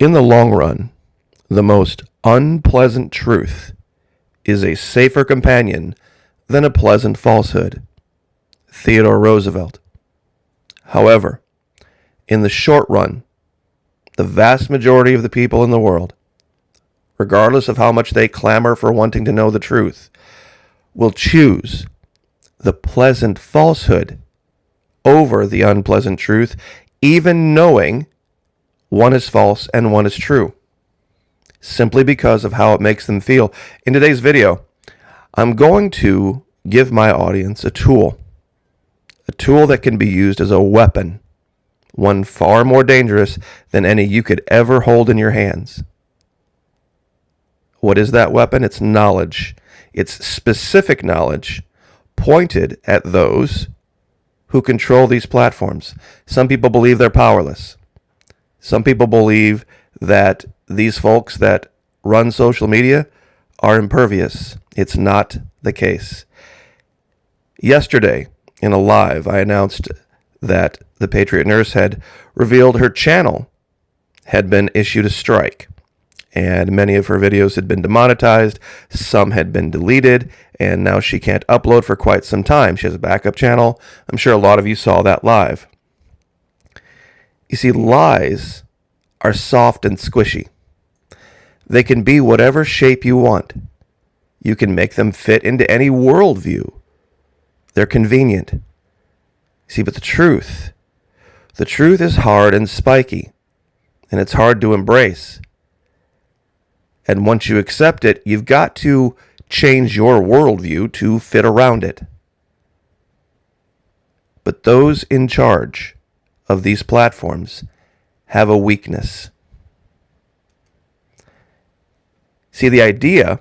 In the long run, the most unpleasant truth is a safer companion than a pleasant falsehood. Theodore Roosevelt. However, in the short run, the vast majority of the people in the world, regardless of how much they clamor for wanting to know the truth, will choose the pleasant falsehood over the unpleasant truth, even knowing one is false and one is true, simply because of how it makes them feel. In today's video, I'm going to give my audience a tool that can be used as a weapon, one far more dangerous than any you could ever hold in your hands. What is that weapon? It's knowledge. It's specific knowledge pointed at those who control these platforms. Some people believe they're powerless. Some people believe that these folks that run social media are impervious. It's not the case. Yesterday, in a live, I announced that the Patriot Nurse had revealed her channel had been issued a strike, and many of her videos had been demonetized, some had been deleted, and now she can't upload for quite some time. She has a backup channel. I'm sure a lot of you saw that live. You see, lies are soft and squishy. They can be whatever shape you want. You can make them fit into any worldview. They're convenient. See, but the truth is hard and spiky, and it's hard to embrace. And once you accept it, you've got to change your worldview to fit around it. But those in charge of these platforms have a weakness. See, the idea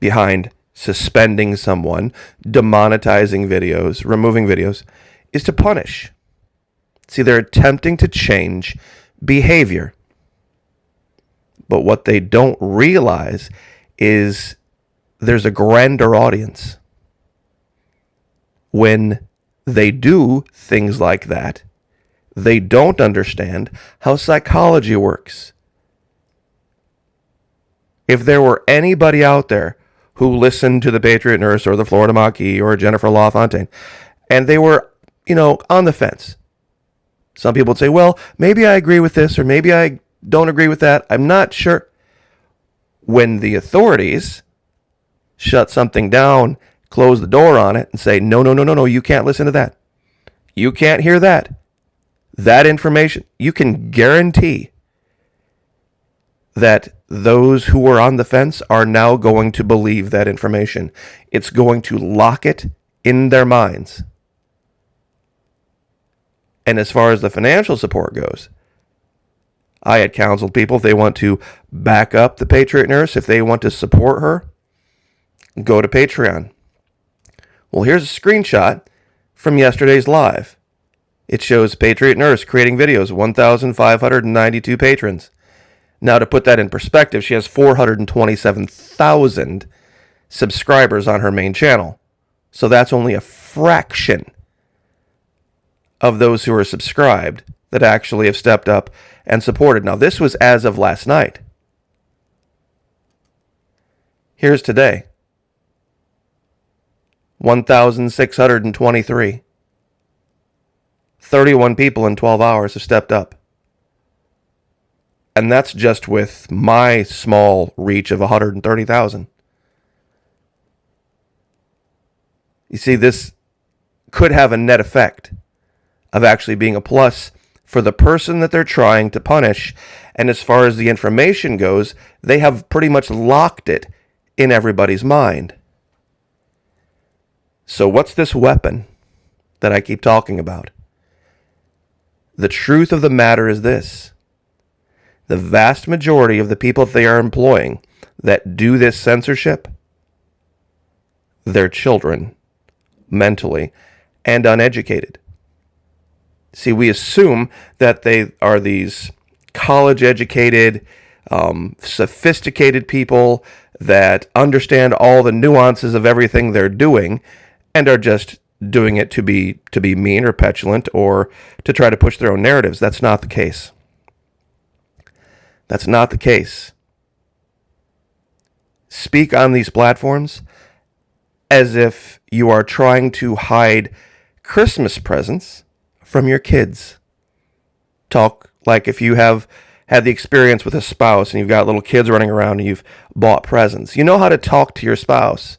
behind suspending someone, demonetizing videos, removing videos, is to punish. See, they're attempting to change behavior. But what they don't realize is there's a grander audience. When they do things like that, they don't understand how psychology works. If there were anybody out there who listened to the Patriot Nurse or the Florida Maquis or Jennifer LaFontaine, and they were, on the fence. Some people would say, well, maybe I agree with this, or maybe I don't agree with that. I'm not sure. When the authorities shut something down, close the door on it, and say, no, you can't listen to that. You can't hear that. That information, you can guarantee that those who were on the fence are now going to believe that information. It's going to lock it in their minds. And as far as the financial support goes, I had counseled people, if they want to back up the Patriot Nurse, if they want to support her, go to Patreon. Well, here's a screenshot from yesterday's live. It shows Patriot Nurse creating videos, 1,592 patrons. Now, to put that in perspective, she has 427,000 subscribers on her main channel. So that's only a fraction of those who are subscribed that actually have stepped up and supported. Now, this was as of last night. Here's today. 1,623. 31 people in 12 hours have stepped up. And that's just with my small reach of 130,000. You see, this could have a net effect of actually being a plus for the person that they're trying to punish. And as far as the information goes, they have pretty much locked it in everybody's mind. So what's this weapon that I keep talking about? The truth of the matter is this. The vast majority of the people they are employing that do this censorship, they're children, mentally, and uneducated. See, we assume that they are these college-educated, sophisticated people that understand all the nuances of everything they're doing and are just doing it to be mean or petulant or to try to push their own narratives. That's not the case. That's not the case. Speak on these platforms as if you are trying to hide Christmas presents from your kids. Talk like if you have had the experience with a spouse and you've got little kids running around and you've bought presents. You know how to talk to your spouse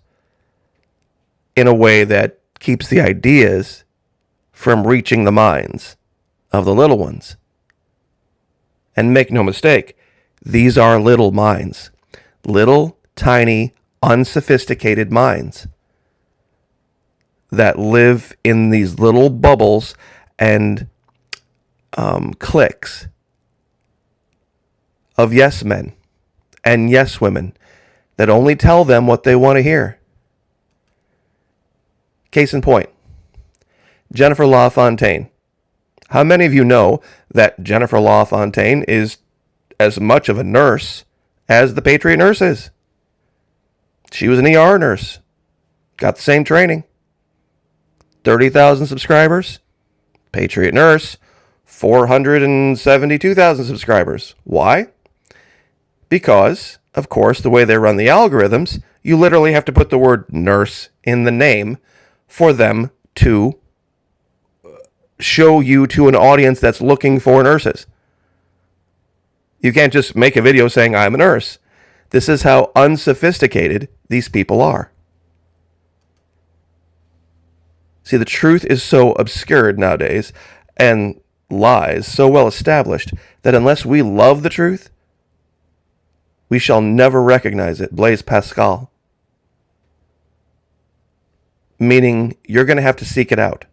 in a way that keeps the ideas from reaching the minds of the little ones. And make no mistake, these are little minds. Little, tiny, unsophisticated minds that live in these little bubbles and cliques of yes men and yes women that only tell them what they want to hear. Case in point, Jennifer LaFontaine. How many of you know that Jennifer LaFontaine is as much of a nurse as the Patriot nurse is? She was an ER nurse. Got the same training. 30,000 subscribers. Patriot nurse, 472,000 subscribers. Why? Because, of course, the way they run the algorithms, you literally have to put the word nurse in the name for them to show you to an audience that's looking for nurses. You can't just make a video saying, I'm a nurse. This is how unsophisticated these people are. See, the truth is so obscured nowadays, and lies so well established, that unless we love the truth, we shall never recognize it. Blaise Pascal. Meaning, you're going to have to seek it out.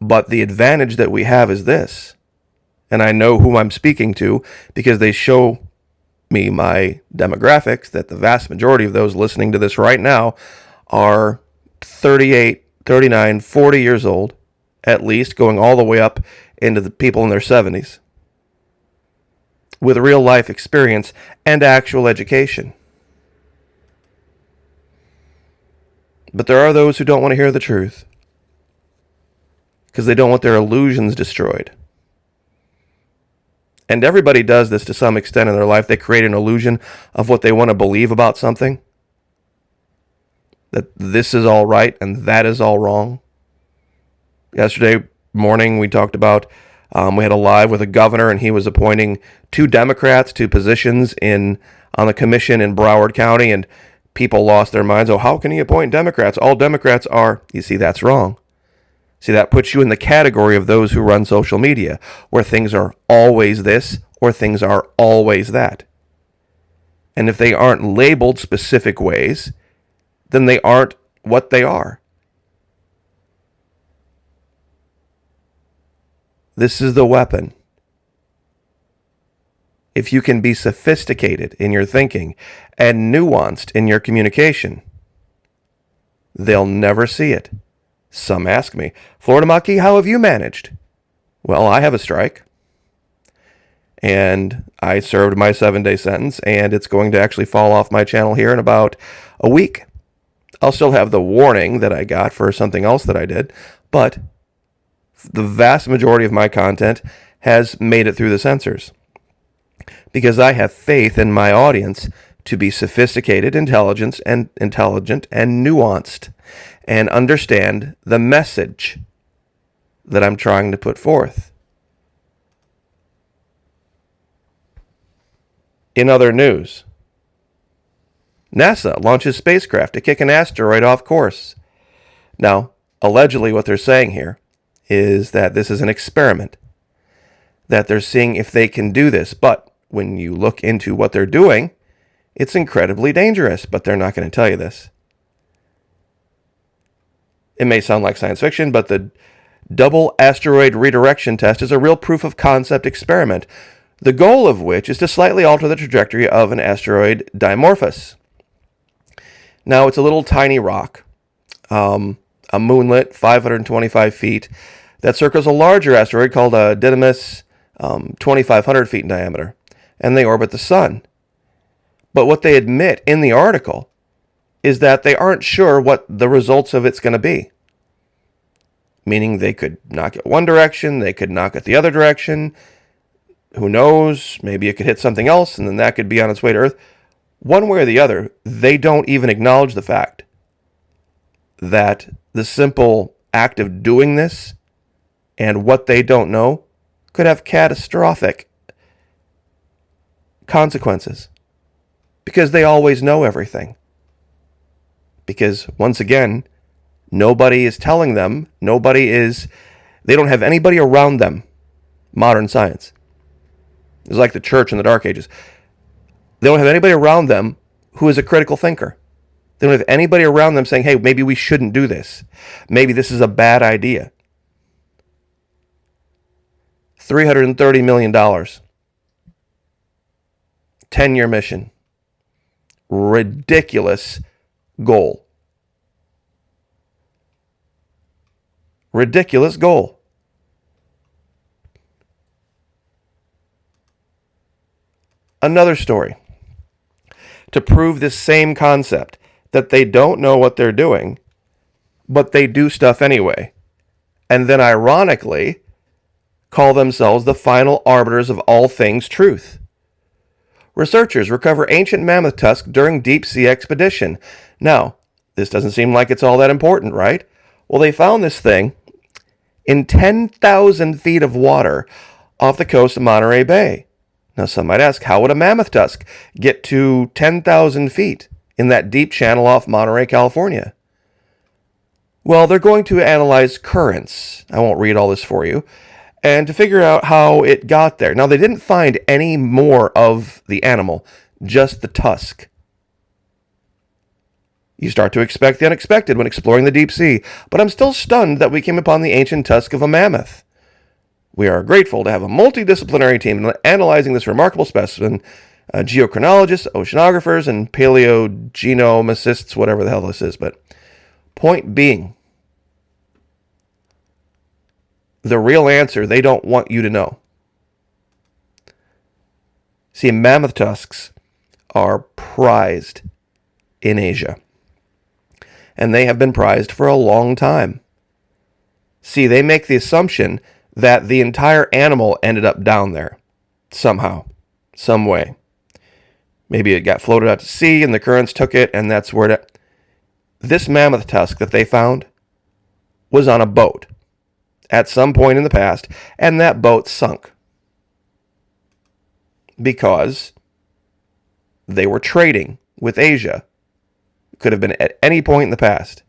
But the advantage that we have is this, and I know whom I'm speaking to because they show me my demographics, that the vast majority of those listening to this right now are 38, 39, 40 years old, at least, going all the way up into the people in their 70s, with real life experience and actual education. But there are those who don't want to hear the truth because they don't want their illusions destroyed. And everybody does this to some extent in their life. They create an illusion of what they want to believe about something. That this is all right and that is all wrong. Yesterday morning we talked about, we had a live with a governor and he was appointing 2 Democrats to positions on the commission in Broward County, and people lost their minds. Oh, how can he appoint Democrats? All Democrats are... You see, that's wrong. See, that puts you in the category of those who run social media, where things are always this or things are always that. And if they aren't labeled specific ways, then they aren't what they are. This is the weapon. If you can be sophisticated in your thinking and nuanced in your communication, they'll never see it. Some ask me, Florida Maki, how have you managed? Well, I have a strike. And I served my 7-day sentence, and it's going to actually fall off my channel here in about a week. I'll still have the warning that I got for something else that I did, but the vast majority of my content has made it through the censors. Because I have faith in my audience to be sophisticated, intelligent, and nuanced, and understand the message that I'm trying to put forth. In other news, NASA launches spacecraft to kick an asteroid off course. Now, allegedly what they're saying here is that this is an experiment, that they're seeing if they can do this, but when you look into what they're doing, it's incredibly dangerous, but they're not going to tell you this. It may sound like science fiction, but the double asteroid redirection test is a real proof of concept experiment, the goal of which is to slightly alter the trajectory of an asteroid Dimorphos. Now, it's a little tiny rock, a moonlet, 525 feet, that circles a larger asteroid called Didymus, 2,500 feet in diameter, and they orbit the sun. But what they admit in the article is that they aren't sure what the results of it's going to be. Meaning they could knock it one direction, they could knock it the other direction. Who knows? Maybe it could hit something else, and then that could be on its way to Earth. One way or the other, they don't even acknowledge the fact that the simple act of doing this and what they don't know could have catastrophic consequences. Because they always know everything. Because, once again, nobody is telling them, they don't have anybody around them. Modern science. It's like the church in the Dark Ages. They don't have anybody around them who is a critical thinker. They don't have anybody around them saying, hey, maybe we shouldn't do this. Maybe this is a bad idea. $330 million. 10-year mission. Ridiculous goal. Ridiculous goal. Another story. To prove this same concept, that they don't know what they're doing, but they do stuff anyway. And then ironically, call themselves the final arbiters of all things truth. Researchers recover ancient mammoth tusk during deep sea expedition. Now, this doesn't seem like it's all that important, right? Well, they found this thing in 10,000 feet of water off the coast of Monterey Bay. Now, some might ask, how would a mammoth tusk get to 10,000 feet in that deep channel off Monterey, California? Well, they're going to analyze currents. I won't read all this for you. And to figure out how it got there. Now, they didn't find any more of the animal, just the tusk. You start to expect the unexpected when exploring the deep sea, but I'm still stunned that we came upon the ancient tusk of a mammoth. We are grateful to have a multidisciplinary team analyzing this remarkable specimen, geochronologists, oceanographers, and paleogenomicists, whatever the hell this is. But point being, the real answer they don't want you to know. See, mammoth tusks are prized in Asia. And they have been prized for a long time. See, they make the assumption that the entire animal ended up down there. Somehow. Some way. Maybe it got floated out to sea and the currents took it and that's where it... This mammoth tusk that they found was on a boat at some point in the past, and that boat sunk. Because they were trading with Asia. Could have been at any point in the past.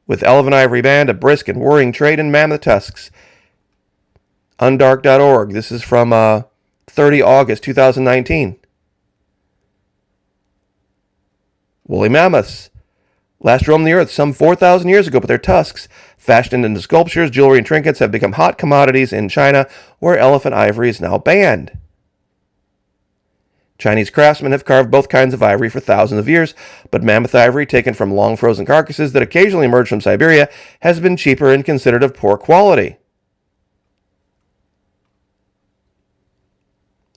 With Elven Ivory Band, a brisk and worrying trade in mammoth tusks. Undark.org. This is from 30 August 2019. Woolly mammoths last roamed the earth some 4,000 years ago, but their tusks, fashioned into sculptures, jewelry, and trinkets, have become hot commodities in China, where elephant ivory is now banned. Chinese craftsmen have carved both kinds of ivory for thousands of years, but mammoth ivory, taken from long frozen carcasses that occasionally emerge from Siberia, has been cheaper and considered of poor quality.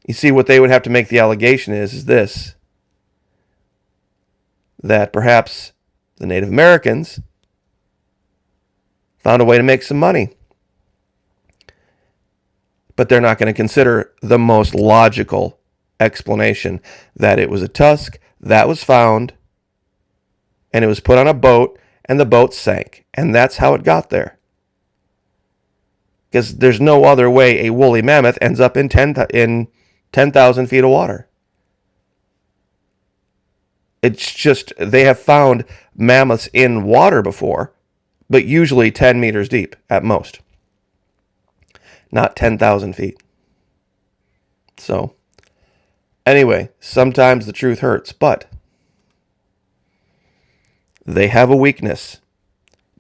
You see, what they would have to make the allegation is this: that perhaps the Native Americans found a way to make some money. But they're not going to consider the most logical explanation, that it was a tusk that was found and it was put on a boat and the boat sank, and that's how it got there. Because there's no other way a woolly mammoth ends up in 10,000 feet of water. It's just, they have found mammoths in water before, but usually 10 meters deep at most. Not 10,000 feet. So, anyway, sometimes the truth hurts, but they have a weakness.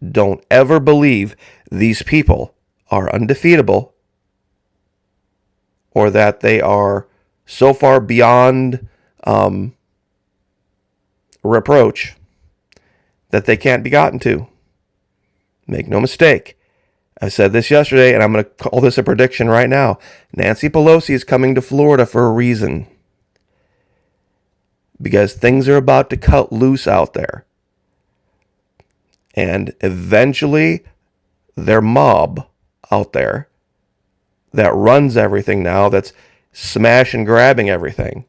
Don't ever believe these people are undefeatable or that they are so far beyond reproach that they can't be gotten to. Make no mistake. I said this yesterday, and I'm going to call this a prediction right now. Nancy Pelosi is coming to Florida for a reason. Because things are about to cut loose out there. And eventually, their mob out there, that runs everything now, that's smash and grabbing everything,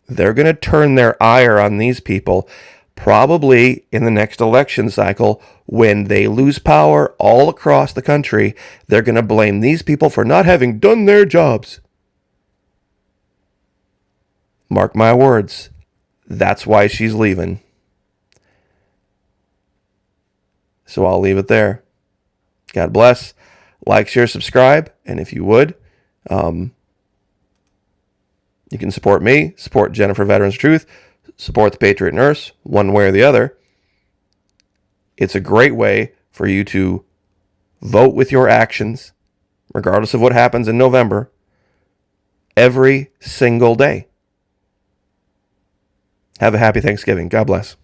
they're going to turn their ire on these people probably in the next election cycle. When they lose power all across the country, they're going to blame these people for not having done their jobs. Mark my words. That's why she's leaving. So I'll leave it there. God bless. Like, share, subscribe. And if you would, you can support me, support Jennifer Veterans Truth, support the Patriot Nurse, one way or the other. It's a great way for you to vote with your actions, regardless of what happens in November, every single day. Have a happy Thanksgiving. God bless.